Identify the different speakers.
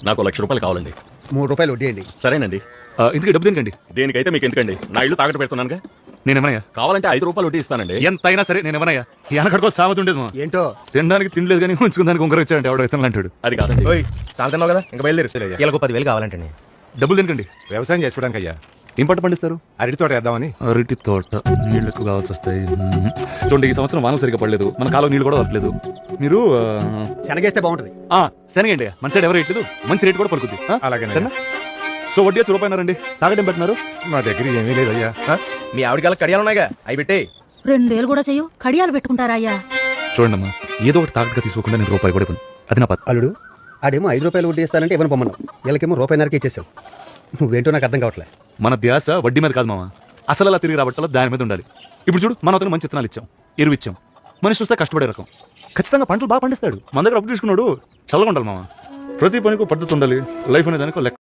Speaker 1: నాకు ₹1,00,000 కావాలండి.
Speaker 2: ₹3 వడ్డీ.
Speaker 1: సరేనండి.
Speaker 3: ఇందుకు డబ్బు దేనికండి?
Speaker 1: దేనికైతే మీకు ఎందుకండి, నా ఇల్లు తాకట్టు పెడుతున్నానుగా.
Speaker 3: నేనేమనయ్యా?
Speaker 1: కావాలంటే ₹5 వడ్డీ ఇస్తానండి.
Speaker 3: ఎంతైనా సరే నేనేమనయ్యా? వెనకడికో సామెత ఉండేది మా.
Speaker 2: ఏంటో
Speaker 3: తినడానికి తినలేదు కానీ ఉంచుకుందానికి ఉంగరం ఇచ్చాడంటే ఎవడో ఇతను అంటాడు.
Speaker 1: అది కాదండి.
Speaker 4: చాలా తిన్నావు కదా, ఇంకా బయలుదేరు. వీళ్ళకు 10,000 కావాలంటండి.
Speaker 3: డబ్బులు దేనికండి?
Speaker 5: వ్యవసాయం చేసుకోవడానికి అయ్యా.
Speaker 3: ఏం పంట పండిస్తారు?
Speaker 5: అరటి తోట వేద్దామని.
Speaker 3: అరటి తోట నీళ్ళు ఎక్కువ కావాల్సి వస్తాయి. చూడండి, ఈ సంవత్సరం వానలు సరిగ్గా పడలేదు, మన కాలం నీళ్ళు కూడా వరట్లేదు. మీరు
Speaker 2: శనగేస్తే బాగుంటది.
Speaker 3: శనగండి, మన సైడ్ ఎవరు ఇట్లేదు, మంచి రేటు కూడా పలుకుద్ది.
Speaker 5: అలాగే
Speaker 3: సరేనా? సో వడ్డీ ₹1 తాగడం పెట్టినారు.
Speaker 5: మా దగ్గర ఏమీ లేదయ్యా.
Speaker 4: మీ ఆవిడకి కడియాలు ఉన్నాయిగా, అవి పెట్టే.
Speaker 6: 2 కూడా చెయ్యు, కడియాలు పెట్టుకుంటారా అయ్యా?
Speaker 3: చూడండి అమ్మా, ఏదో ఒకటి తాగట్టుగా తీసుకోకుండా నేను ₹1 కూడా ఇవ్వను. అది నా పద్ధతి.
Speaker 2: అల్లుడు ఆడేమో ₹5 వడ్డీ ఇస్తానంటే ఇవ్వను పొమ్మన్నావు, వీళ్ళకేమో ₹1.5 ఇచ్చేసావు. నువ్వేంటో నాకు అర్థం కావట్లే.
Speaker 3: మన ధ్యాస వడ్డీ మీద కాదు మామ, అసలు అలా తిరిగి రాబట్టాలో దాని మీద ఉండాలి. ఇప్పుడు చూడు, మన అతను మంచి విత్తనాలు ఇచ్చాం, ఎరువు ఇచ్చాం, మనిషి చూస్తే కష్టపడే రకం, ఖచ్చితంగా పంటలు బాగా పండిస్తాడు. మన దగ్గర అప్పు తీసుకున్నాడు, చల్లగా ఉండాలి మామ. ప్రతి పనికి పద్ధతి ఉండాలి. లైఫ్ అనే దానికి లెక్క.